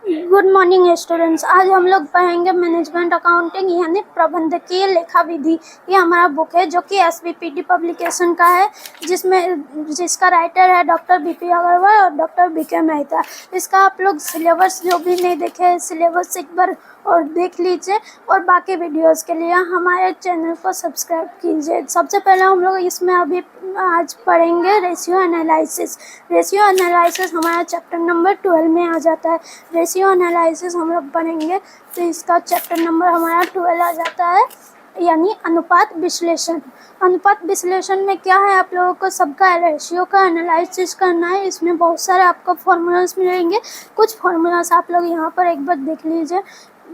Good morning students. आज हम लोग पढ़ेंगे मैनेजमेंट अकाउंटिंग यानी प्रबंधकीय लेखा विधि। ये हमारा बुक है जो कि एसवीपीटी पब्लिकेशन का है, जिसका राइटर है डॉक्टर बीपी अग्रवाल और डॉक्टर बीके मेहता। इसका आप लोग सिलेबस जो भी नहीं देखे सिलेबस एक बार और देख लीजिए, और बाकी वीडियोस के लिए हमारे चैनल को सब्सक्राइब कीजिए। सबसे पहले हम लोग इसमें अभी आज पढ़ेंगे रेशियो एनालिसिस। रेशियो एनालिसिस हमारा चैप्टर नंबर 12 में आ जाता है। रेशियो एनालिसिस हम लोग पढ़ेंगे तो इसका चैप्टर नंबर हमारा 12 आ जाता है, यानी अनुपात विश्लेषण। अनुपात विश्लेषण में क्या है, आप लोगों को सबका रेशियो का एनालिसिस करना है। इसमें बहुत सारे आपको फॉर्मूलाज मिलेंगे। कुछ फॉर्मूलाज आप लोग यहाँ पर एक बार देख लीजिए।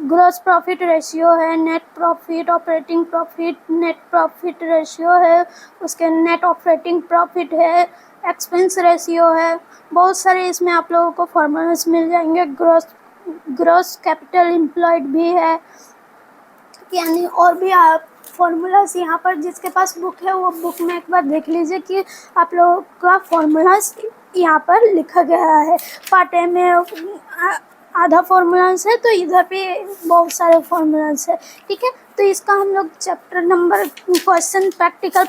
ग्रॉस प्रॉफिट रेशियो है, net profit, operating profit, net profit ratio है, उसके नेट ऑपरेटिंग प्रॉफिट है, एक्सपेंस रेशियो है। बहुत सारे इसमें आप लोगों को फॉर्मूलाज मिल जाएंगे। ग्रॉस कैपिटल एम्प्लॉयड भी है, यानी और भी आप फॉर्मूलाज यहाँ पर जिसके पास बुक है वो बुक में एक बार देख लीजिए कि आप लोगों का फॉर्मूलाज यहाँ पर लिखा गया है। पार्ट ए में आधा फॉर्मूलाज है, तो इधर भी बहुत सारे फॉर्मूलाज है। ठीक है, तो इसका हम लोग chapter number question practical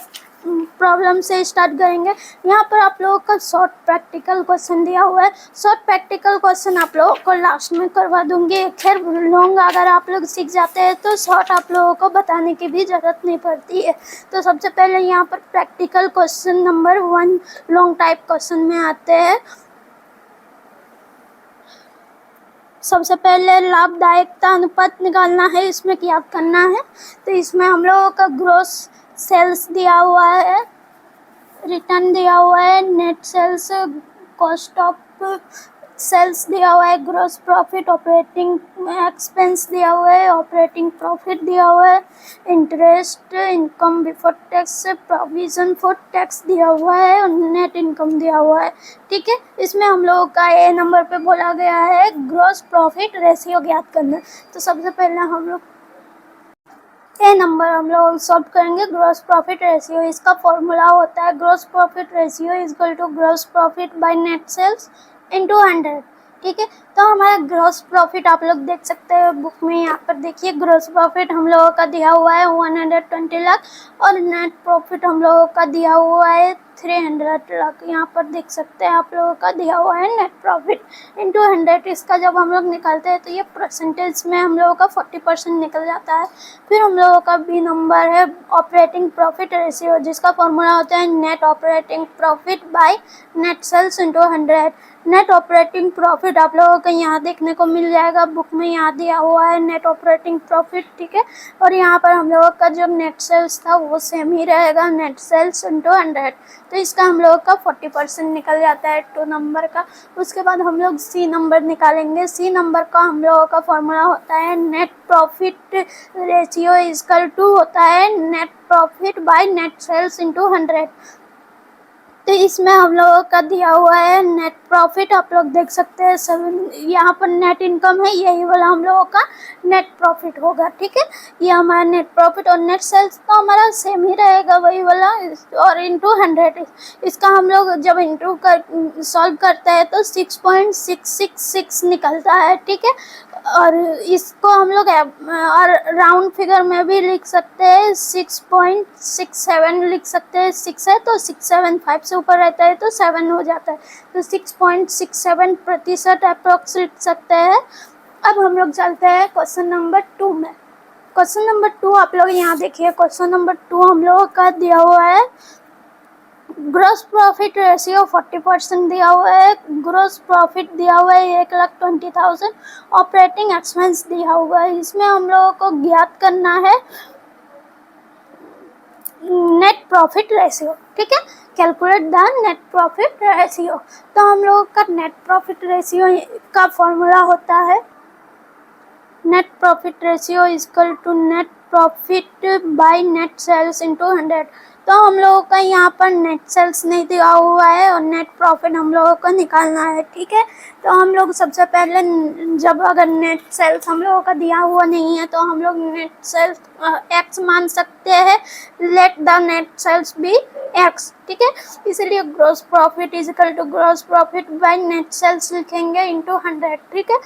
problem से स्टार्ट करेंगे। यहाँ पर आप लोगों का शॉर्ट प्रैक्टिकल क्वेश्चन दिया हुआ है। शॉर्ट प्रैक्टिकल क्वेश्चन आप लोगों को लास्ट में करवा दूंगी। खैर लॉन्ग अगर आप लोग सीख जाते हैं तो शॉर्ट आप लोगों को बताने की भी ज़रूरत नहीं पड़ती है। तो सबसे पहले यहाँ पर practical question number 1 long type question में आते हैं। सबसे पहले लाभदायकता अनुपात निकालना है, इसमें क्या करना है। तो इसमें हम लोगों का ग्रोस सेल्स दिया हुआ है, रिटर्न दिया हुआ है, net sales, cost of sales दिया हुआ है, ग्रोस प्रॉफिट, ऑपरेटिंग एक्सपेंस दिया हुआ है, ऑपरेटिंग प्रॉफिट दिया हुआ है, interest, income before tax, provision for tax दिया हुआ है और नेट इनकम दिया हुआ है। ठीक है, इसमें हम लोगों का ए नंबर पे बोला गया है ग्रोस प्रॉफिट रेशियो ज्ञात करना। तो सबसे पहले हम लोग ए नंबर हम लोग सॉल्व करेंगे। ग्रॉस प्रॉफिट रेशियो, इसका फॉर्मूला होता है gross profit ratio is equal to gross profit by net sales into 100। ठीक है, तो हमारा ग्रॉस प्रॉफिट आप लोग देख सकते हैं बुक में। यहाँ पर देखिए ग्रॉस प्रॉफिट हम लोगों का दिया हुआ है 120 लाख और नेट प्रॉफिट हम लोगों का दिया हुआ है 300 लाख। यहाँ पर देख सकते हैं आप लोगों का दिया हुआ है नेट प्रॉफिट इंटू 100। इसका जब हम लोग निकालते हैं तो ये परसेंटेज में हम लोगों का 40% निकल जाता है। फिर हम लोगों का बी नंबर है ऑपरेटिंग प्रॉफिट रेशियो, जिसका फॉर्मूला होता है net operating profit by net sales into 100। Net operating profit आप लोगों को यहाँ देखने को मिल जाएगा बुक में, यहाँ दिया हुआ है नेट ऑपरेटिंग प्रॉफिट। ठीक है, और यहाँ पर हम लोगों का जो नेट सेल्स था वो सेम ही रहेगा, नेट सेल्स इंटू 100। तो इसका हम लोगों का 40% निकल जाता है 2 नंबर का। उसके बाद हम लोग सी नंबर निकालेंगे। सी नंबर का हम लोगों का फॉर्मूला होता है net profit ratio equal to होता है net profit by net sales into 100। तो इसमें हम लोगों का दिया हुआ है नेट प्रॉफिट, आप लोग देख सकते हैं 7। यहाँ पर नेट इनकम है, यही वाला हम लोगों का नेट प्रॉफिट होगा। ठीक है, ये हमारा नेट प्रॉफिट और नेट सेल्स तो हमारा सेम ही रहेगा वही वाला, और इंटू 100। इसका हम लोग जब इंटू कर सॉल्व करते हैं तो 6.666 निकलता है। ठीक है, और इसको हम लोग और राउंड फिगर में भी लिख सकते हैं, 6.67 लिख सकते हैं। 6 है तो 675 से ऊपर रहता है तो 7 हो जाता है, तो 6.67% अप्रोक्स लिख सकते हैं। अब हम लोग चलते हैं क्वेश्चन नंबर 2 में। क्वेश्चन नंबर 2 आप लोग यहाँ देखिए। क्वेश्चन नंबर 2 हम लोगों का दिया हुआ है ग्रॉस प्रॉफिट रेशियो 40% दिया हुआ है, ग्रॉस प्रॉफिट दिया हुआ है 1,20,000, ऑपरेटिंग एक्सपेंस दिया हुआ है। इसमें हम लोगों को ज्ञात करना है नेट प्रॉफिट रेशियो। ठीक है, calculate the net profit ratio. तो हम लोगों का नेट प्रॉफिट रेशियो का फॉर्मूला होता है net profit ratio equal to net profit by net sales into 100। तो हम लोगों का यहाँ पर नेट सेल्स नहीं दिया हुआ है और नेट प्रॉफिट हम लोगों को निकालना है। ठीक है, तो हम लोग सबसे पहले जब अगर नेट सेल्स हम लोगों का दिया हुआ नहीं है तो हम लोग नेट सेल्स एक्स मान सकते हैं। Let the net sales be X. ठीक है, इसलिए gross profit is equal to gross profit by net sales लिखेंगे इंटू 100। ठीक है,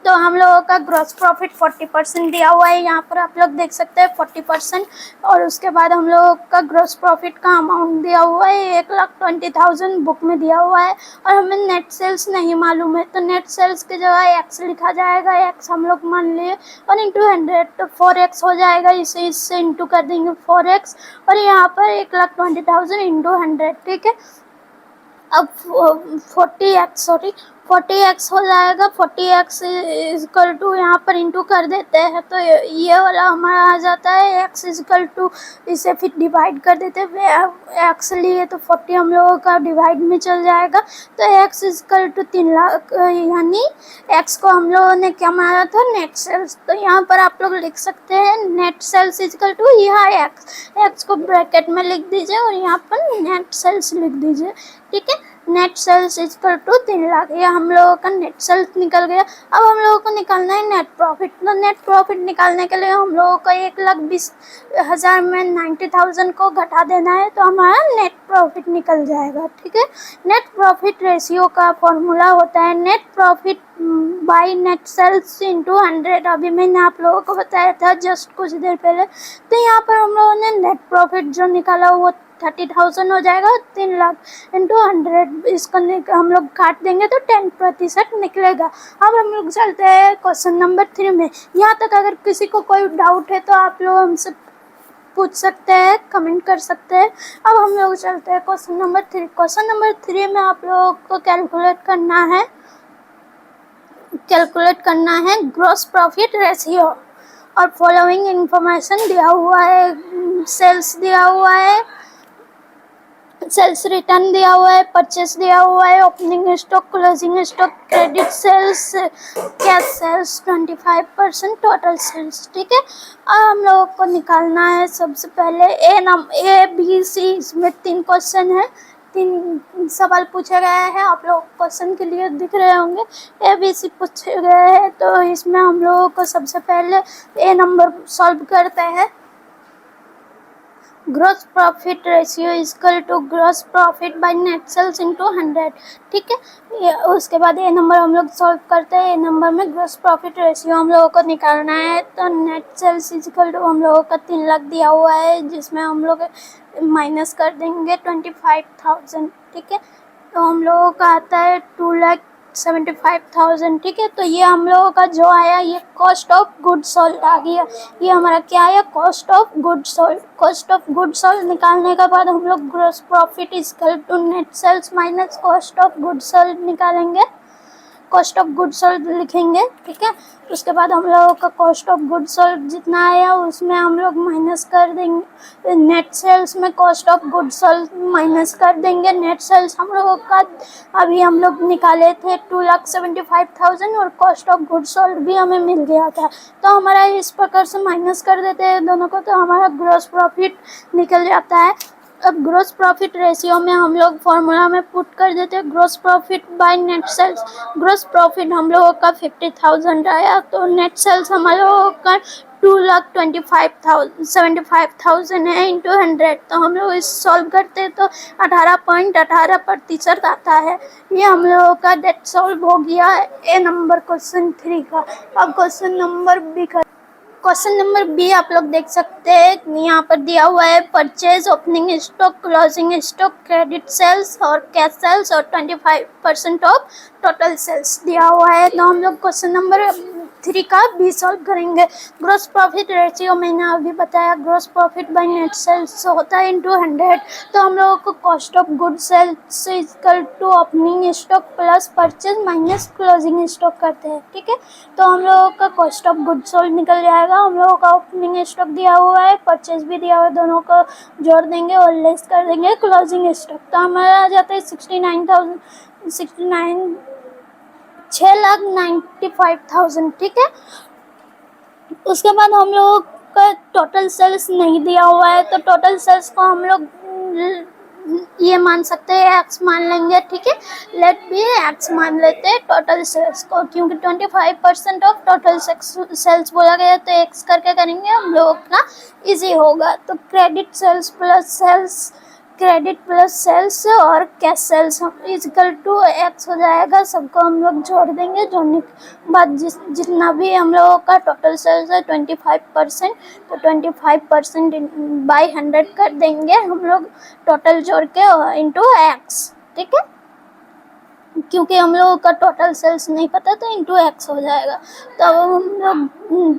तो हम लोगों का ग्रॉस प्रॉफिट 40% दिया हुआ है, यहाँ पर आप लोग देख सकते हैं 40%। और उसके बाद हम लोगों का ग्रॉस प्रॉफिट का अमाउंट दिया हुआ है 1,20,000 बुक में दिया हुआ है। और हमें नेट सेल्स नहीं मालूम है, तो नेट सेल्स की जगह एक्स लिखा जाएगा, एक्स हम लोग मान लिए और इंटू 100, तो 4x हो जाएगा, इसे इससे इंटू कर देंगे 4x। और यहाँ पर 1,20,000 इंटू 100, ठीक है। अब 40x हो जाएगा, 40x इजकल टू यहाँ पर इंटू कर देते हैं, तो ये वाला हमारा आ जाता है x इजकल टू, इसे फिर डिवाइड कर देते हैं। x लिए तो 40 हम लोगों का डिवाइड में चल जाएगा, तो x इजकल टू 3 लाख, यानी x को हम लोगों ने क्या माना था, नेट सेल्स। तो यहाँ पर आप लोग लिख सकते हैं नेट सेल्स इजकल टू यहाँ x को ब्रैकेट में लिख दीजिए और यहाँ पर नेट सेल्स लिख दीजिए, ठीक है। Net sales is equal to 3 lakh, ये हम लोगों का नेट सेल्स निकल गया। अब हम लोगों को निकालना है नेट प्रॉफिट। तो नेट प्रॉफिट निकालने के लिए हम लोगों को 1,20,000 में 90,000 को घटा देना है, तो हमारा नेट प्रॉफिट निकल जाएगा, ठीक है। नेट प्रॉफिट रेशियो का फॉर्मूला होता है net profit by net sales into 100। अभी मैंने आप लोगों को बताया था जस्ट कुछ देर पहले। तो यहाँ पर हम लोगों ने नेट प्रॉफिट जो निकाला वो 30,000 हो जाएगा, 3 लाख इंटू 100, इसको हम लोग काट देंगे तो 10% निकलेगा। अब हम लोग चलते हैं क्वेश्चन नंबर 3 में। यहाँ तक अगर किसी को कोई डाउट है तो आप लोग हमसे पूछ सकते हैं, कमेंट कर सकते हैं। अब हम लोग चलते हैं क्वेश्चन नंबर 3। क्वेश्चन नंबर 3 में आप लोगों को कैलकुलेट करना है ग्रॉस प्रॉफिट रेशियो, और फॉलोइंग इंफॉर्मेशन दिया हुआ है। सेल्स दिया हुआ है, सेल्स रिटर्न दिया हुआ है, परचेस दिया हुआ है, opening stock, closing stock, credit sales, cash sales, 25%, total sales, ठीक है। अब हम लोगों को निकालना है सबसे पहले ए बी सी, इसमें 3 क्वेश्चन है, 3 सवाल पूछे गए हैं। आप लोग क्वेश्चन के लिए दिख रहे होंगे ए बी सी पूछे गए हैं। तो इसमें हम लोगों को सबसे पहले ए नंबर सॉल्व करते हैं। Gross profit ratio is equal to gross profit by net sales into 100, ठीक है। उसके बाद ये नंबर हम लोग सॉल्व करते हैं। ये नंबर में ग्रॉस प्रॉफिट रेशियो हम लोगों को निकालना है, तो नेट सेल्स इजकल टू हम लोगों का 3 लाख दिया हुआ है, जिसमें हम लोग माइनस कर देंगे 25,000, ठीक है। तो हम लोगों का आता है 2,75,000, ठीक है। तो ये हम लोगों का जो आया ये कॉस्ट ऑफ गुड सोल्ड आ गया। ये हमारा क्या आया, cost of good sold. Cost of good sold निकालने के बाद हम लोग gross profit equal to net sales minus cost of good sold निकालेंगे, कॉस्ट ऑफ गुड सोल्ड लिखेंगे, ठीक है। उसके बाद हम लोगों का कॉस्ट ऑफ गुड सोल्ड जितना आया उसमें हम लोग माइनस कर देंगे, नेट सेल्स में cost of good sold minus कर देंगे। नेट सेल्स हम लोगों का अभी हम लोग निकाले थे 2,75,000 और कॉस्ट ऑफ गुड सोल्ड भी हमें मिल गया था, तो हमारा इस प्रकार से माइनस कर देते हैं दोनों को, तो हमारा ग्रॉस प्रॉफिट निकल जाता है। अब ग्रॉस प्रॉफिट रेशियो में हम लोग फॉर्मूला में पुट कर देते हैं gross profit by net sales. Gross profit हम लोगों का 50,000 आया, तो नेट सेल्स हम लोगों का 2,75,000 है इंटू 100। तो हम लोग इस सॉल्व करते हैं तो 18.18% आता है। ये हम लोगों का डेट सॉल्व हो गया है ए नंबर क्वेश्चन 3 का। अब क्वेश्चन नंबर बी का, क्वेश्चन नंबर बी आप लोग देख सकते हैं, यहाँ पर दिया हुआ है purchase, opening stock, closing stock, credit sales और कैश सेल्स और 25% ऑफ टोटल सेल्स दिया हुआ है। तो हम लोग क्वेश्चन नंबर 3 का बी सॉल्व करेंगे। ग्रॉस प्रॉफिट रेशियो मैंने अभी बताया, gross profit by net sales होता है इंटू 100। तो हम लोगों को cost of good sales equal to opening stock plus purchase minus closing stock करते हैं, ठीक है। तो हम लोगों का कॉस्ट ऑफ गुड सोल्ड निकल जाएगा। हम लोगों का ओपनिंग स्टॉक दिया हुआ है, परचेज भी दिया हुआ है, दोनों को जोड़ देंगे और लेस कर देंगे क्लोजिंग स्टॉक। तो हमारा आ जाता है 6,95,000, ठीक है। उसके बाद हम लोगों का टोटल सेल्स नहीं दिया हुआ है, तो टोटल सेल्स को हम लोग ये मान सकते हैं एक्स मान लेंगे, ठीक है। लेट बी एक्स मान लेते हैं टोटल सेल्स को, क्योंकि 25% ऑफ टोटल सेल्स बोला गया है, तो एक्स करके करेंगे हम लोगों का इजी होगा। तो credit sales plus sales credit plus sales और cash sales equal to x हो जाएगा। सबको हम लोग जोड़ देंगे। जोड़ने के बाद जितना भी हम लोगों का टोटल सेल्स है 25%, तो 25% बाई 100 कर देंगे हम लोग टोटल जोड़ के इंटू एक्स। ठीक है, क्योंकि हम लोगों का टोटल सेल्स नहीं पता तो इंटू एक्स हो जाएगा। तो अब हम लोग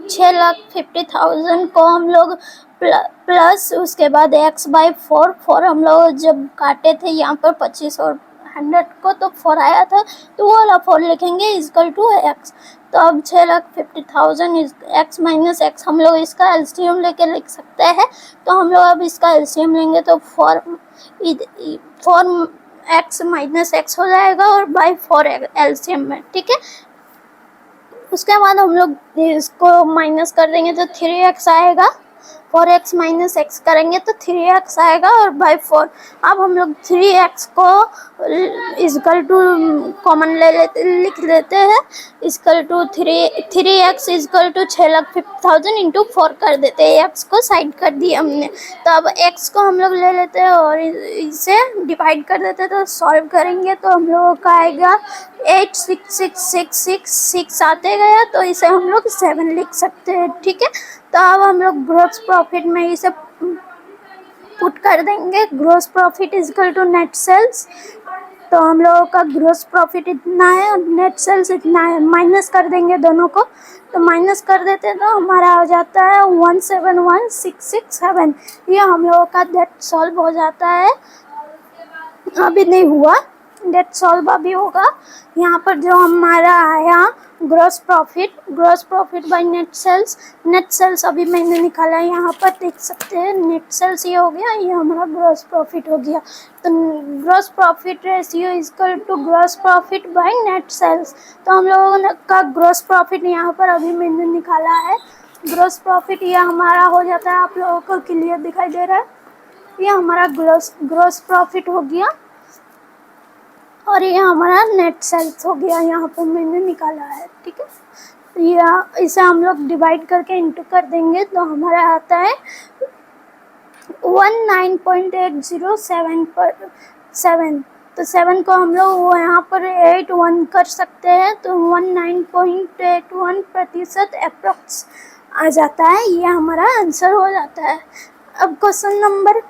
6,50,000 को हम लोग प्लस उसके बाद एक्स बाई 4 हम लोग जब काटे थे यहाँ पर 25 और 100 को तो 4 आया था, तो वो वाला 4 लिखेंगे इक्वल टू एक्स। तो अब 6,50,000 एक्स माइनस एक्स हम लोग इसका एलसीएम लेके लिख सकते हैं। तो हम लोग अब इसका एलसीएम लेंगे तो 4 एक्स माइनस एक्स हो जाएगा और बाई 4 एलसीएम में। ठीक है, उसके बाद हम लोग इसको माइनस कर देंगे तो 3x आएगा। 4x माइनस एक्स करेंगे तो 3x आएगा और बाई 4। अब हम लोग 3x को इक्वल टू कॉमन लिख लेते हैं। Equal to 3x equal to 6,50,000 into 4 कर देते हैं। x को साइड कर दिया हमने। तो अब x को हम लोग ले लेते हैं और इसे डिवाइड कर देते हैं। तो सॉल्व करेंगे तो हम लोगों का आएगा 86666 आते गया, तो इसे हम लोग 7 लिख सकते हैं। ठीक है, तो अब हम लोग ग्रॉस प्रॉफिट में इसे पुट कर देंगे। Gross profit equal to net sales. तो हम लोगों का ग्रॉस प्रॉफिट इतना है और नेट सेल्स इतना है। माइनस कर देंगे दोनों को, तो माइनस कर देते तो हमारा हो जाता है 171,667। ये हम लोगों का डेट सॉल्व हो जाता है। अभी नहीं हुआ, डेट सॉल्व अभी होगा। यहाँ पर जो हमारा आया gross profit by net sales अभी मैंने निकाला है। यहाँ पर देख सकते हैं नेट सेल्स ये हो गया, ये हमारा ग्रॉस प्रॉफिट हो गया। तो gross profit ratio equal to gross profit by net sales. तो हम लोगों का ग्रॉस प्रॉफिट यहाँ पर अभी मैंने निकाला है। ग्रॉस प्रॉफिट ये हमारा हो जाता है, आप लोगों को क्लियर दिखाई दे रहा है। ये हमारा ग्रॉस प्रॉफिट हो गया और ये हमारा नेट सेल्स हो गया। यहाँ पर मैंने निकाला है। ठीक है, या इसे हम लोग डिवाइड करके इंटू कर देंगे तो हमारा आता है 19.807 तो 7 को हम लोग वो यहाँ पर 81 कर सकते हैं। तो 19.81% अप्रोक्स आ जाता है। ये हमारा आंसर हो जाता है। अब क्वेश्चन नंबर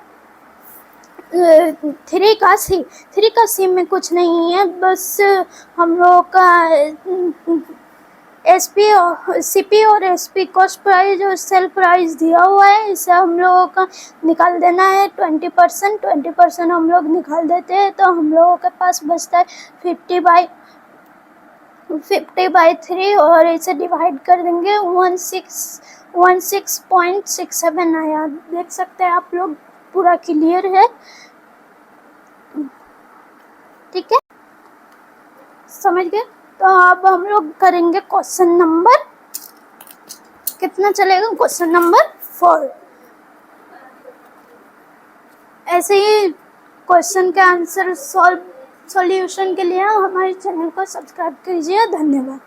3 का सी में कुछ नहीं है, बस हम लोग का सीपी और एसपी कॉस्ट प्राइस और सेल प्राइस दिया हुआ है। इसे हम लोगों का निकाल देना है 20% हम लोग निकाल देते हैं। तो हम लोगों के पास बचता है 50/3 और इसे डिवाइड कर देंगे 16.67 आया। देख सकते हैं आप लोग, पूरा क्लियर है। ठीक है, समझ गए। तो अब हम लोग करेंगे क्वेश्चन नंबर कितना चलेगा, क्वेश्चन नंबर 4। ऐसे ही क्वेश्चन के आंसर सॉल्यूशन के लिए हमारे चैनल को सब्सक्राइब कीजिए। धन्यवाद।